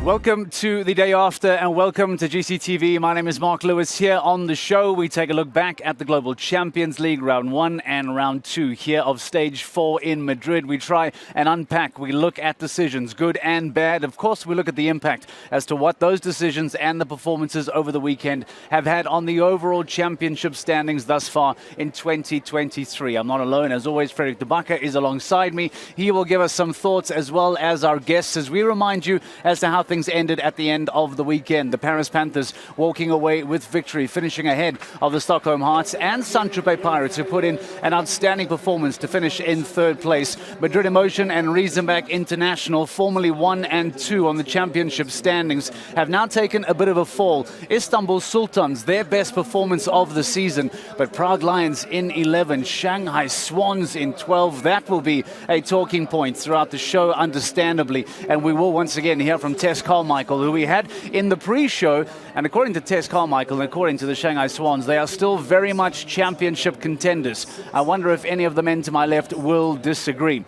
Welcome to the day after and welcome to GCTV. My name is Marc Lewis. Here on the show, we take a look back at the Global Champions League Round 1 and Round 2 here of Stage 4 in Madrid. We try and unpack. We look at decisions, good and bad. Of course, we look at the impact as to what those decisions and the performances over the weekend have had on the overall championship standings thus far in 2023. I'm not alone. As always, Frederik De Backer is alongside me. He will give us some thoughts as well as our guests as we remind you as to how things ended at the end of the weekend. The Paris Panthers walking away with victory, finishing ahead of the Stockholm Hearts and Tropez Pirates, who put in an outstanding performance to finish in third place. Madrid Emotion and Riesenbach International, formerly 1 and 2 on the championship standings, have now taken a bit of a fall. Istanbul Sultans, their best performance of the season, but Prague Lions in 11, Shanghai Swans in 12. That will be a talking point throughout the show, understandably, and we will once again hear from Tess Carmichael, who we had in the pre-show. And according to Tess Carmichael and according to the Shanghai Swans, they are still very much championship contenders. I wonder if any of the men to my left will disagree.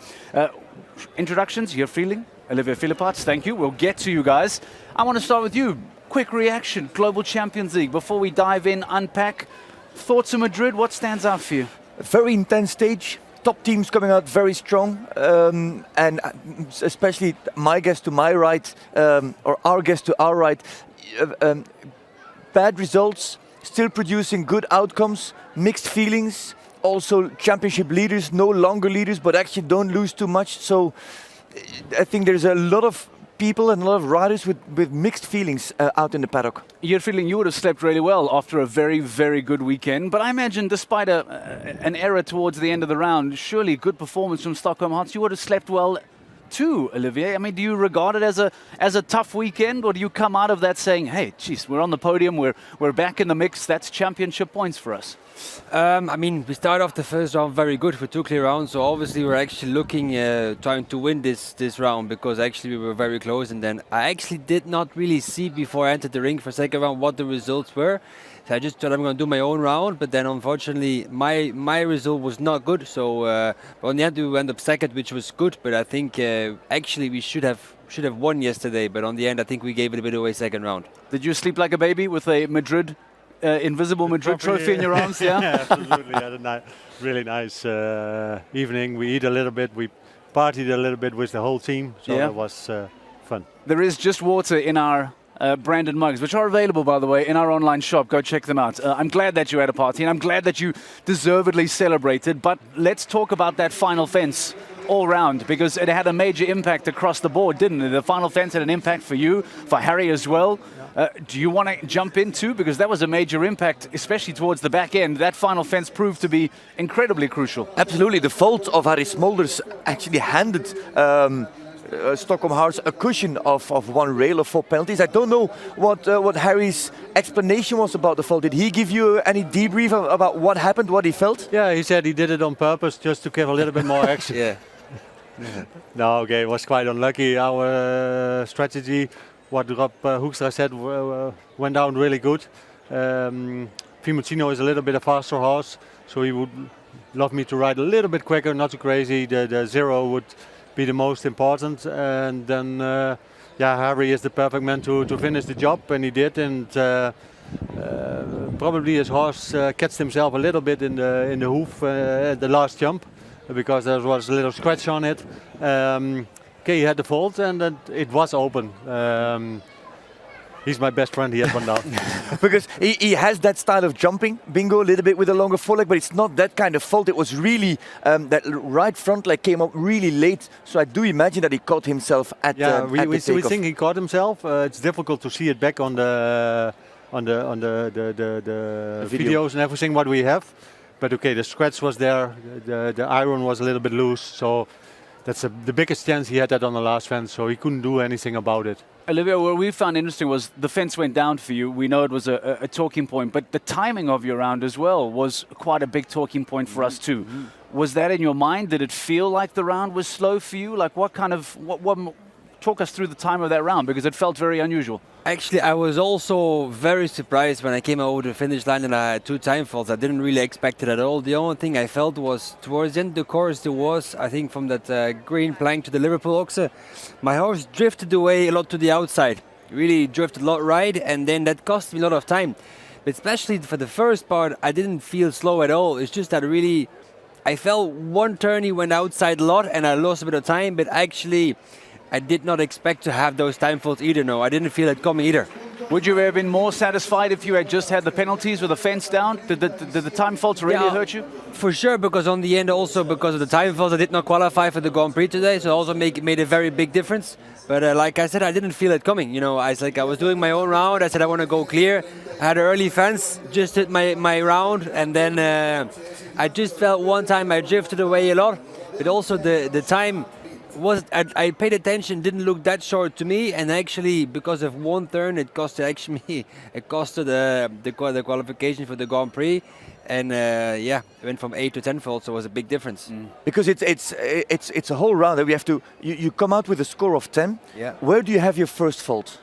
Introductions, your feeling? Olivier Philippaerts, thank you. We'll get to you guys. I want to start with you. Quick reaction, Global Champions League. Before we dive in, unpack, thoughts of Madrid, what stands out for you? A very intense stage. Top teams coming out very strong, and especially my guest to my right, or our guest to our right, bad results, still producing good outcomes, mixed feelings, also championship leaders, no longer leaders, but actually don't lose too much. So I think there's a lot of people and a lot of riders with mixed feelings out in the paddock. You're feeling you would have slept really well after a very, very good weekend. But I imagine despite an error towards the end of the round, surely good performance from Stockholm Hearts, you would have slept well too, Olivier. I mean, do you regard it as a tough weekend, or do you come out of that saying, hey, geez, we're on the podium, we're back in the mix, that's championship points for us? I mean, we started off the first round very good with 2 clear rounds, so obviously we're actually looking, trying to win this round, because actually we were very close, and then I actually did not really see before I entered the ring for second round what the results were. So I just thought I'm going to do my own round, but then unfortunately my result was not good, so but on the end we ended up second, which was good, but I think actually we should have won yesterday, but on the end I think we gave it a bit away second round. Did you sleep like a baby with a invisible Madrid trophy in your arms? Yeah, yeah, absolutely. Had a really nice evening. We eat a little bit, we partied a little bit with the whole team, so yeah. It was fun. There is just water in our branded mugs, which are available, by the way, in our online shop. Go check them out. I'm glad that you had a party, and I'm glad that you deservedly celebrated. But let's talk about that final fence all round, because it had a major impact across the board, didn't it? The final fence had an impact for you, for Harry as well. Do you want to jump in too? Because that was a major impact, especially towards the back end. That final fence proved to be incredibly crucial. Absolutely. The fault of Harry Smolders actually handed Stockholm Hearts a cushion of 1 rail of 4 penalties. I don't know what Harry's explanation was about the fault. Did he give you any debrief about what happened, what he felt? Yeah, he said he did it on purpose just to give a little bit more action. Yeah. No, okay, it was quite unlucky. Our strategy, what Rob Hoekstra said, went down really good. Fiumicino is a little bit a faster horse, so he would love me to ride a little bit quicker, not too crazy. The 0 would be the most important, and then yeah, Harry is the perfect man to finish the job, and he did. And probably his horse catched himself a little bit in the hoof at the last jump, because there was a little scratch on it. Okay, he had the fault, and it was open. He's my best friend, he had one down. Because he has that style of jumping, bingo, a little bit with a longer foreleg, but it's not that kind of fault. It was really, that right front leg came up really late, so I do imagine that he caught himself at yeah, the we takeoff. think he caught himself. It's difficult to see it back on the videos and everything what we have. But okay, the scratch was there, the iron was a little bit loose, so that's the biggest chance he had that on the last fence, so he couldn't do anything about it. Olivia, what we found interesting was the fence went down for you. We know it was a talking point, but the timing of your round as well was quite a big talking point for us too. Was that in your mind? Did it feel like the round was slow for you? Like what talk us through the time of that round, because it felt very unusual. Actually, I was also very surprised when I came over the finish line and I had 2 time faults. I didn't really expect it at all. The only thing I felt was towards the end of the course, there was, I think, from that green plank to the Liverpool Oxe, my horse drifted away a lot to the outside. Really drifted a lot right, and then that cost me a lot of time. But especially for the first part, I didn't feel slow at all. It's just that really, I felt one turn he went outside a lot and I lost a bit of time, but actually I did not expect to have those time faults either. No, I didn't feel it coming either. Would you have been more satisfied if you had just had the penalties with the fence down? Did the time faults really hurt you? For sure, because on the end also because of the time faults, I did not qualify for the Grand Prix today, so also made a very big difference. But like I said, I didn't feel it coming. You know, I was doing my own round. I said I want to go clear. I had an early fence, just hit my round, and then I just felt one time I drifted away a lot. But also the time was, I paid attention, didn't look that short to me, and actually because of one turn it costed the qualification for the Grand Prix. And it went from 8 to 10 faults, so it was a big difference. Because it's a whole round that we have to. You come out with a score of 10. Yeah. Where do you have your first fault?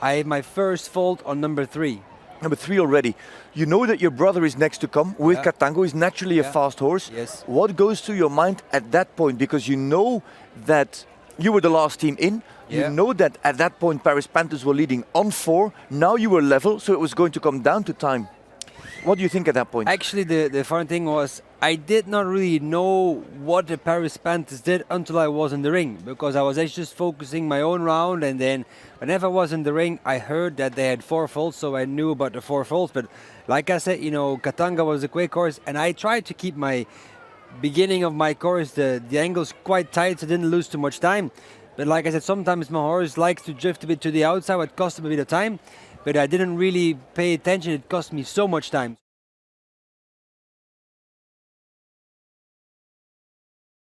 I have my first fault on number 3. Number 3 already. You know that your brother is next to come with Katango. He's naturally a fast horse. Yes. What goes through your mind at that point? Because you know that you were the last team in. You know that at that point Paris Panthers were leading on 4. Now you were level, so it was going to come down to time. What do you think at that point? Actually, the fun thing was I did not really know what the Paris Panthers did until I was in the ring, because I was actually just focusing my own round, and then whenever I was in the ring, I heard that they had 4 faults, so I knew about the 4 faults. But like I said, you know, Katanga was a quick course, and I tried to keep my beginning of my course, the angles quite tight, so I didn't lose too much time. But like I said, sometimes my horse likes to drift a bit to the outside, what cost him a bit of time. But I didn't really pay attention. It cost me so much time.